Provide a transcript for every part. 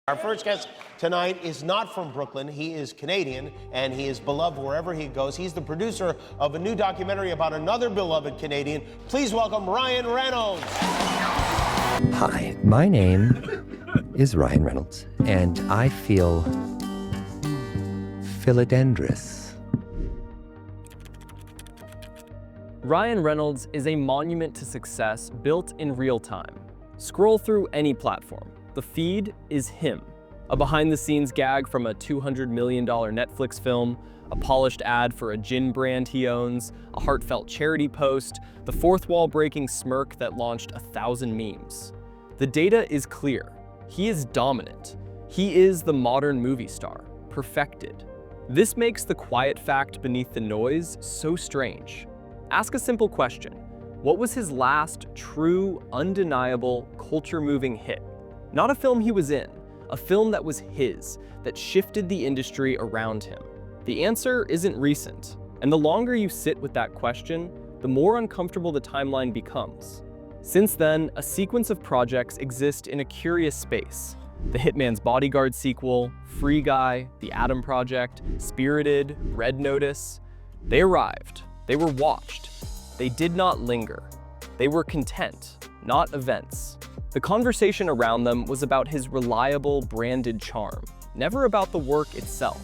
Our first guest tonight is not from Brooklyn. He is Canadian, and he is beloved wherever he goes. He's the producer of a new documentary about another beloved Canadian. Please welcome Ryan Reynolds. Hi, my name is Ryan Reynolds, and I feel philodendrous. Ryan Reynolds is a monument to success built in real time. Scroll through any platform. The feed is him. A behind-the-scenes gag from a $200 million Netflix film, a polished ad for a gin brand he owns, a heartfelt charity post, the fourth wall-breaking smirk that launched 1,000 memes. The data is clear. He is dominant. He is the modern movie star, perfected. This makes the quiet fact beneath the noise so strange. Ask a simple question. What was his last true, undeniable, culture-moving hit? Not a film he was in, a film that was his, that shifted the industry around him. The answer isn't recent, and the longer you sit with that question, the more uncomfortable the timeline becomes. Since then, a sequence of projects exist in a curious space. The Hitman's Bodyguard sequel, Free Guy, The Adam Project, Spirited, Red Notice. They arrived. They were watched. They did not linger. They were content, not events. The conversation around them was about his reliable, branded charm, never about the work itself.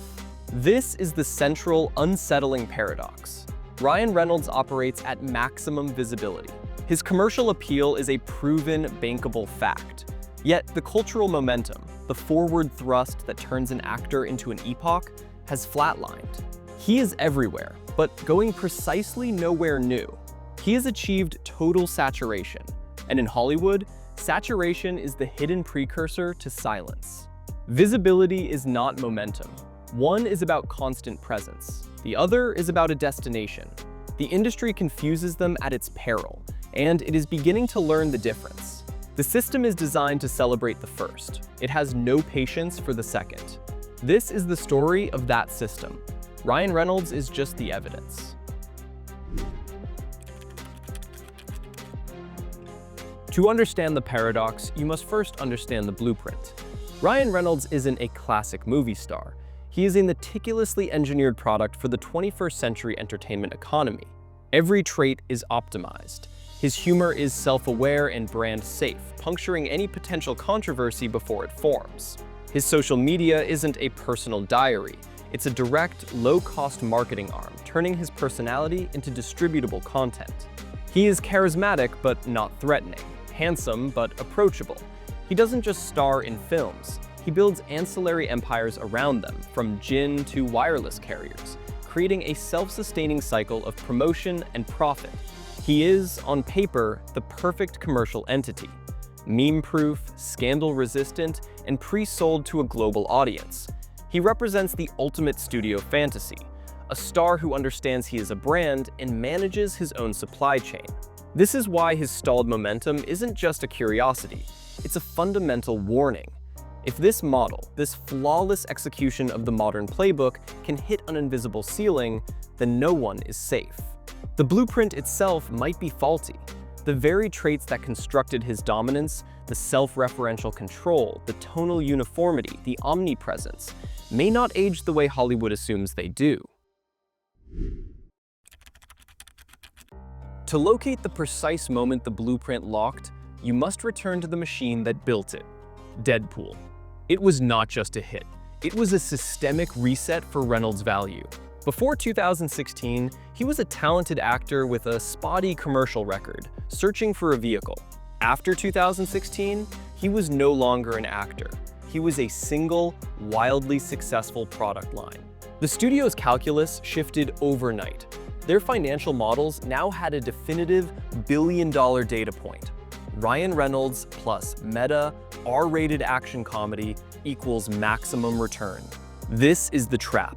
This is the central, unsettling paradox. Ryan Reynolds operates at maximum visibility. His commercial appeal is a proven, bankable fact. Yet the cultural momentum, the forward thrust that turns an actor into an epoch, has flatlined. He is everywhere, but going precisely nowhere new. He has achieved total saturation, and in Hollywood, saturation is the hidden precursor to silence. Visibility is not momentum. One is about constant presence. The other is about a destination. The industry confuses them at its peril, and it is beginning to learn the difference. The system is designed to celebrate the first. It has no patience for the second. This is the story of that system. Ryan Reynolds is just the evidence. To understand the paradox, you must first understand the blueprint. Ryan Reynolds isn't a classic movie star. He is a meticulously engineered product for the 21st century entertainment economy. Every trait is optimized. His humor is self-aware and brand safe, puncturing any potential controversy before it forms. His social media isn't a personal diary. It's a direct, low-cost marketing arm, turning his personality into distributable content. He is charismatic but not threatening. Handsome but approachable. He doesn't just star in films, he builds ancillary empires around them, from gin to wireless carriers, creating a self-sustaining cycle of promotion and profit. He is, on paper, the perfect commercial entity. Meme-proof, scandal-resistant, and pre-sold to a global audience. He represents the ultimate studio fantasy, a star who understands he is a brand and manages his own supply chain. This is why his stalled momentum isn't just a curiosity, it's a fundamental warning. If this model, this flawless execution of the modern playbook, can hit an invisible ceiling, then no one is safe. The blueprint itself might be faulty. The very traits that constructed his dominance, the self-referential control, the tonal uniformity, the omnipresence, may not age the way Hollywood assumes they do. To locate the precise moment the blueprint locked, you must return to the machine that built it, Deadpool. It was not just a hit. It was a systemic reset for Reynolds' value. Before 2016, he was a talented actor with a spotty commercial record, searching for a vehicle. After 2016, he was no longer an actor. He was a single, wildly successful product line. The studio's calculus shifted overnight. Their financial models now had a definitive billion-dollar data point. Ryan Reynolds plus meta, R-rated action comedy equals maximum return. This is the trap.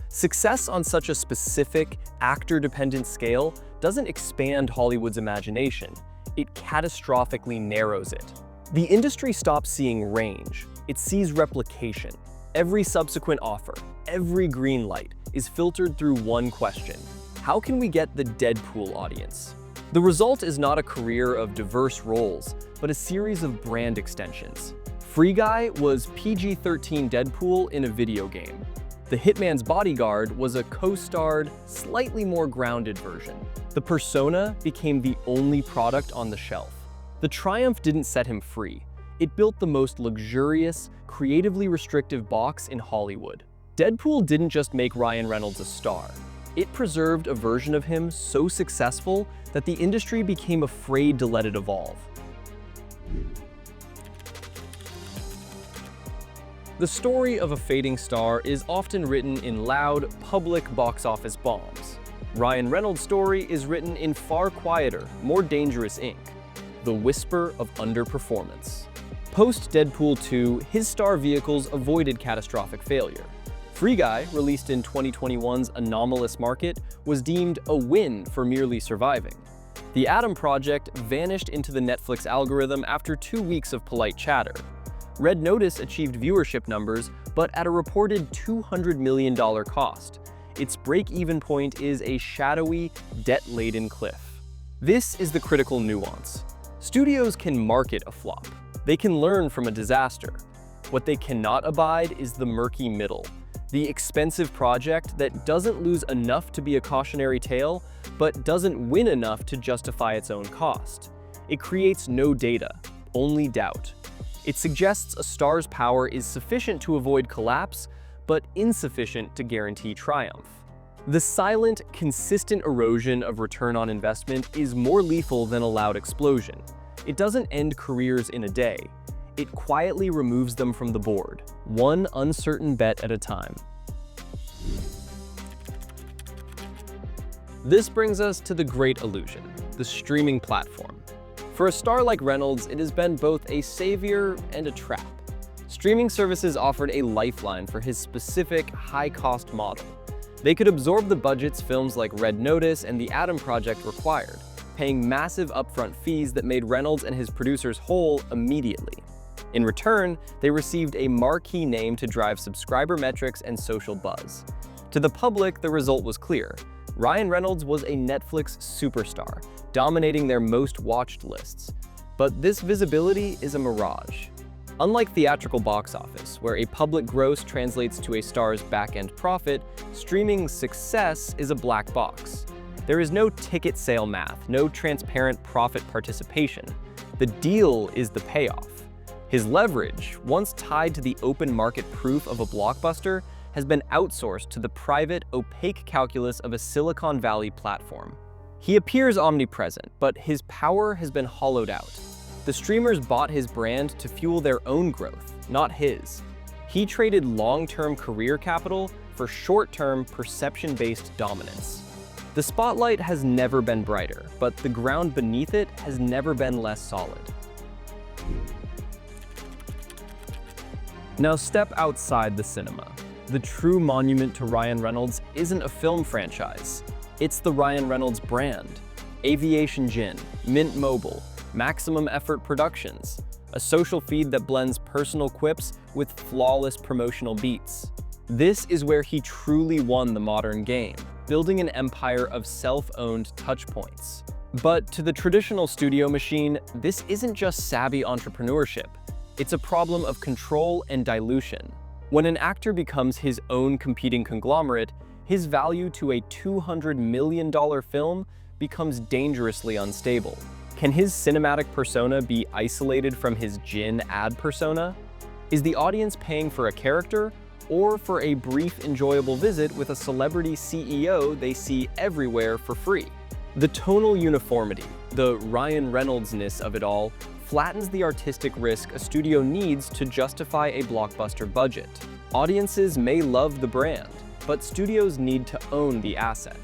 Success on such a specific, actor-dependent scale doesn't expand Hollywood's imagination. It catastrophically narrows it. The industry stops seeing range. It sees replication. Every subsequent offer, every green light, is filtered through one question. How can we get the Deadpool audience? The result is not a career of diverse roles, but a series of brand extensions. Free Guy was PG-13 Deadpool in a video game. The Hitman's Bodyguard was a co-starred, slightly more grounded version. The persona became the only product on the shelf. The triumph didn't set him free. It built the most luxurious, creatively restrictive box in Hollywood. Deadpool didn't just make Ryan Reynolds a star. It preserved a version of him so successful that the industry became afraid to let it evolve. The story of a fading star is often written in loud, public box office bombs. Ryan Reynolds' story is written in far quieter, more dangerous ink. The whisper of underperformance. Post-Deadpool 2, his star vehicles avoided catastrophic failure. Free Guy, released in 2021's anomalous market, was deemed a win for merely surviving. The Adam Project vanished into the Netflix algorithm after 2 weeks of polite chatter. Red Notice achieved viewership numbers, but at a reported $200 million cost. Its break-even point is a shadowy, debt-laden cliff. This is the critical nuance. Studios can market a flop. They can learn from a disaster. What they cannot abide is the murky middle. The expensive project that doesn't lose enough to be a cautionary tale, but doesn't win enough to justify its own cost. It creates no data, only doubt. It suggests a star's power is sufficient to avoid collapse, but insufficient to guarantee triumph. The silent, consistent erosion of return on investment is more lethal than a loud explosion. It doesn't end careers in a day. It quietly removes them from the board, one uncertain bet at a time. This brings us to the great illusion, the streaming platform. For a star like Reynolds, it has been both a savior and a trap. Streaming services offered a lifeline for his specific, high-cost model. They could absorb the budgets films like Red Notice and The Adam Project required, paying massive upfront fees that made Reynolds and his producers whole immediately. In return, they received a marquee name to drive subscriber metrics and social buzz. To the public, the result was clear. Ryan Reynolds was a Netflix superstar, dominating their most watched lists. But this visibility is a mirage. Unlike theatrical box office, where a public gross translates to a star's back-end profit, streaming success is a black box. There is no ticket sale math, no transparent profit participation. The deal is the payoff. His leverage, once tied to the open market proof of a blockbuster, has been outsourced to the private, opaque calculus of a Silicon Valley platform. He appears omnipresent, but his power has been hollowed out. The streamers bought his brand to fuel their own growth, not his. He traded long-term career capital for short-term, perception-based dominance. The spotlight has never been brighter, but the ground beneath it has never been less solid. Now step outside the cinema. The true monument to Ryan Reynolds isn't a film franchise. It's the Ryan Reynolds brand. Aviation Gin, Mint Mobile, Maximum Effort Productions, a social feed that blends personal quips with flawless promotional beats. This is where he truly won the modern game, building an empire of self-owned touchpoints. But to the traditional studio machine, this isn't just savvy entrepreneurship. It's a problem of control and dilution. When an actor becomes his own competing conglomerate, his value to a $200 million film becomes dangerously unstable. Can his cinematic persona be isolated from his gin ad persona? Is the audience paying for a character or for a brief, enjoyable visit with a celebrity CEO they see everywhere for free? The tonal uniformity, the Ryan Reynolds-ness of it all, flattens the artistic risk a studio needs to justify a blockbuster budget. Audiences may love the brand, but studios need to own the asset.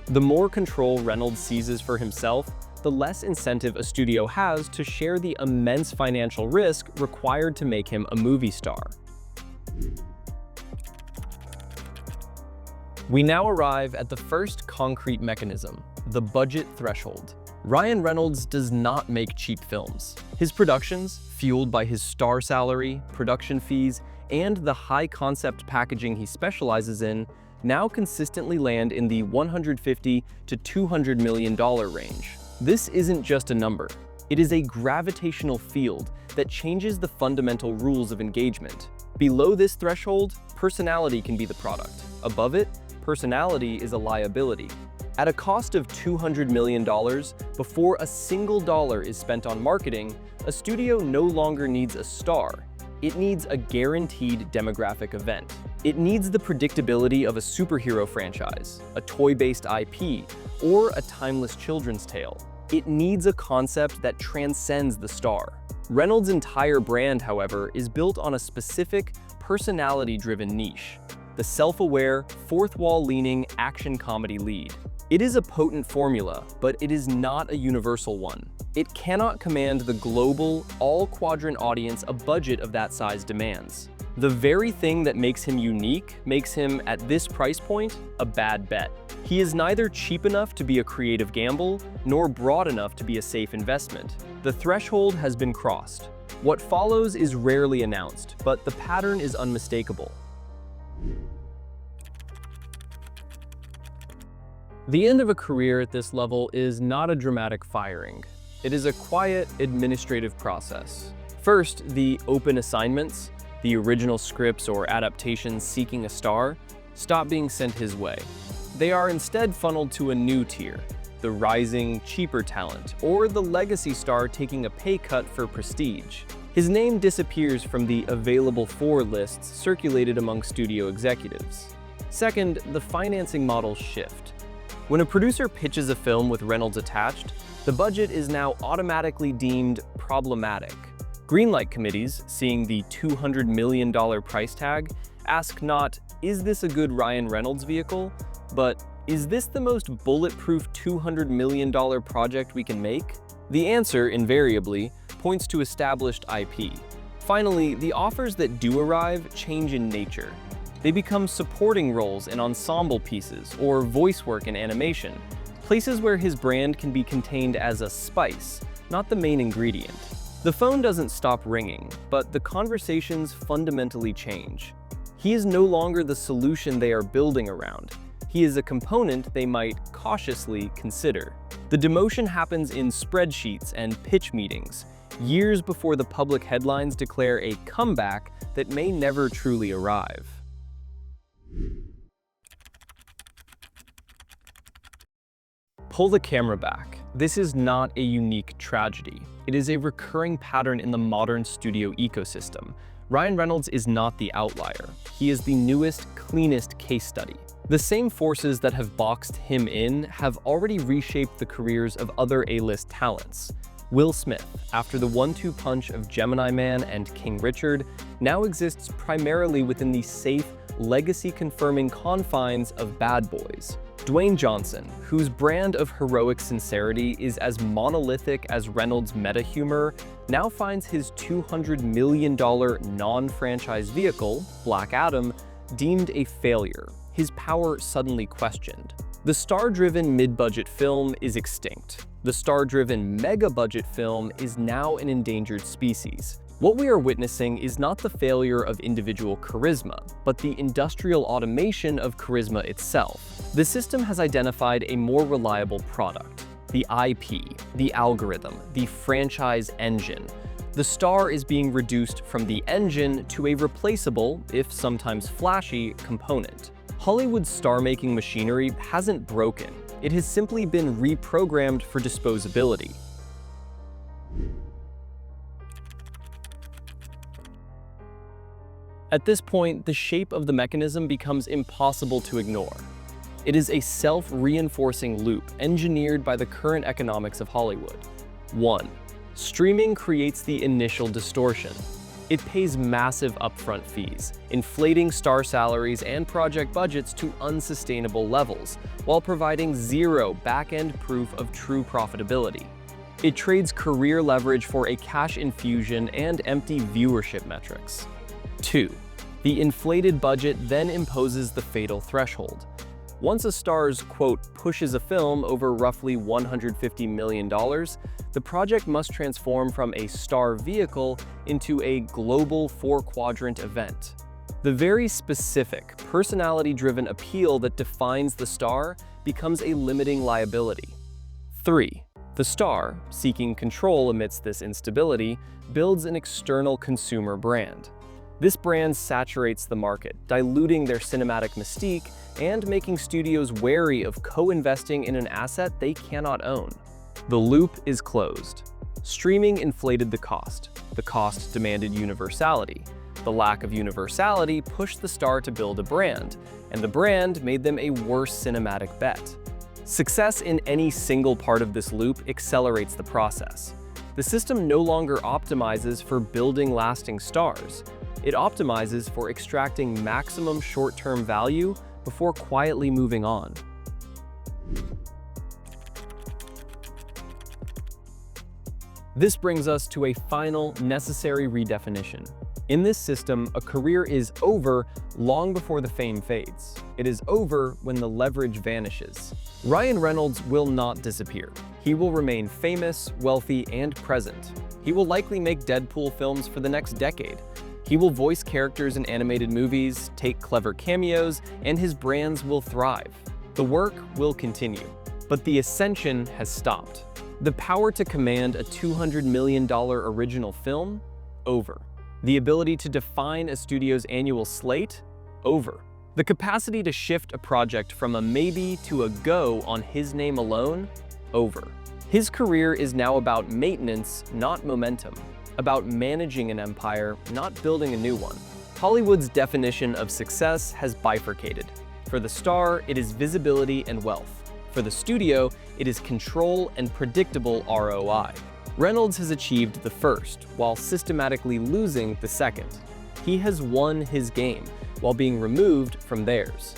The more control Reynolds seizes for himself, the less incentive a studio has to share the immense financial risk required to make him a movie star. We now arrive at the first concrete mechanism, the budget threshold. Ryan Reynolds does not make cheap films. His productions, fueled by his star salary, production fees, and the high-concept packaging he specializes in, now consistently land in the $150 to $200 million range. This isn't just a number. It is a gravitational field that changes the fundamental rules of engagement. Below this threshold, personality can be the product. Above it, personality is a liability. At a cost of $200 million, before a single dollar is spent on marketing, a studio no longer needs a star. It needs a guaranteed demographic event. It needs the predictability of a superhero franchise, a toy-based IP, or a timeless children's tale. It needs a concept that transcends the star. Reynolds' entire brand, however, is built on a specific, personality-driven niche: the self-aware, fourth-wall-leaning action comedy lead. It is a potent formula, but it is not a universal one. It cannot command the global, all-quadrant audience a budget of that size demands. The very thing that makes him unique makes him, at this price point, a bad bet. He is neither cheap enough to be a creative gamble, nor broad enough to be a safe investment. The threshold has been crossed. What follows is rarely announced, but the pattern is unmistakable. The end of a career at this level is not a dramatic firing. It is a quiet, administrative process. First, the open assignments, the original scripts or adaptations seeking a star, stop being sent his way. They are instead funneled to a new tier: the rising, cheaper talent, or the legacy star taking a pay cut for prestige. His name disappears from the available for lists circulated among studio executives. Second, the financing models shift. When a producer pitches a film with Reynolds attached, the budget is now automatically deemed problematic. Greenlight committees, seeing the $200 million price tag, ask not, "Is this a good Ryan Reynolds vehicle?" but "Is this the most bulletproof $200 million project we can make?" The answer, invariably, points to established IP. Finally, the offers that do arrive change in nature. They become supporting roles in ensemble pieces or voice work in animation, places where his brand can be contained as a spice, not the main ingredient. The phone doesn't stop ringing, but the conversations fundamentally change. He is no longer the solution they are building around. He is a component they might cautiously consider. The demotion happens in spreadsheets and pitch meetings, years before the public headlines declare a comeback that may never truly arrive. Pull the camera back. This is not a unique tragedy. It is a recurring pattern in the modern studio ecosystem. Ryan Reynolds is not the outlier. He is the newest, cleanest case study. The same forces that have boxed him in have already reshaped the careers of other A-list talents. Will Smith, after the one-two punch of Gemini Man and King Richard, now exists primarily within the safe, legacy-confirming confines of Bad Boys. Dwayne Johnson, whose brand of heroic sincerity is as monolithic as Reynolds' meta-humor, now finds his $200 million non-franchise vehicle, Black Adam, deemed a failure, his power suddenly questioned. The star-driven mid-budget film is extinct. The star-driven mega-budget film is now an endangered species. What we are witnessing is not the failure of individual charisma, but the industrial automation of charisma itself. The system has identified a more reliable product: the IP, the algorithm, the franchise engine. The star is being reduced from the engine to a replaceable, if sometimes flashy, component. Hollywood's star-making machinery hasn't broken. It has simply been reprogrammed for disposability. At this point, the shape of the mechanism becomes impossible to ignore. It is a self-reinforcing loop engineered by the current economics of Hollywood. 1. Streaming creates the initial distortion. It pays massive upfront fees, inflating star salaries and project budgets to unsustainable levels, while providing zero back-end proof of true profitability. It trades career leverage for a cash infusion and empty viewership metrics. 2. The inflated budget then imposes the fatal threshold. Once a star's, quote, pushes a film over roughly $150 million, the project must transform from a star vehicle into a global four-quadrant event. The very specific, personality-driven appeal that defines the star becomes a limiting liability. 3. The The Star, seeking control amidst this instability, builds an external consumer brand. This brand saturates the market, diluting their cinematic mystique and making studios wary of co-investing in an asset they cannot own. The loop is closed. Streaming inflated the cost. The cost demanded universality. The lack of universality pushed the Star to build a brand, and the brand made them a worse cinematic bet. Success in any single part of this loop accelerates the process. The system no longer optimizes for building lasting stars. It optimizes for extracting maximum short-term value before quietly moving on. This brings us to a final, necessary redefinition. In this system, a career is over long before the fame fades. It is over when the leverage vanishes. Ryan Reynolds will not disappear. He will remain famous, wealthy, and present. He will likely make Deadpool films for the next decade. He will voice characters in animated movies, take clever cameos, and his brands will thrive. The work will continue, but the ascension has stopped. The power to command a $200 million original film? Over. The ability to define a studio's annual slate? Over. The capacity to shift a project from a maybe to a go on his name alone? Over. His career is now about maintenance, not momentum. About managing an empire, not building a new one. Hollywood's definition of success has bifurcated. For the Star, it is visibility and wealth. For the studio, it is control and predictable ROI. Reynolds has achieved the first, while systematically losing the second. He has won his game, while being removed from theirs.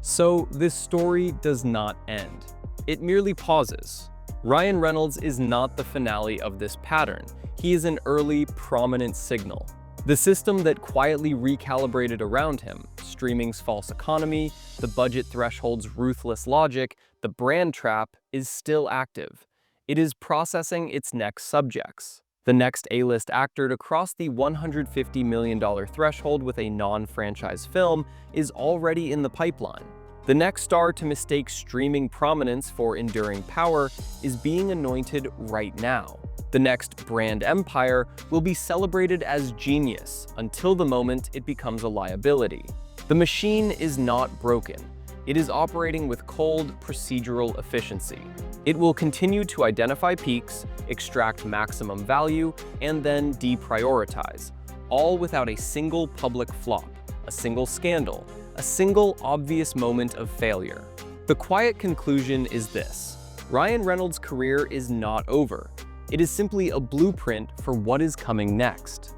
So this story does not end. It merely pauses. Ryan Reynolds is not the finale of this pattern. He is an early, prominent signal. The system that quietly recalibrated around him, streaming's false economy, the budget threshold's ruthless logic, the brand trap, is still active. It is processing its next subjects. The next A-list actor to cross the $150 million threshold with a non-franchise film is already in the pipeline. The next star to mistake streaming prominence for enduring power is being anointed right now. The next brand empire will be celebrated as genius until the moment it becomes a liability. The machine is not broken. It is operating with cold, procedural efficiency. It will continue to identify peaks, extract maximum value, and then deprioritize, all without a single public flop, a single scandal, a single obvious moment of failure. The quiet conclusion is this: Ryan Reynolds' career is not over. It is simply a blueprint for what is coming next.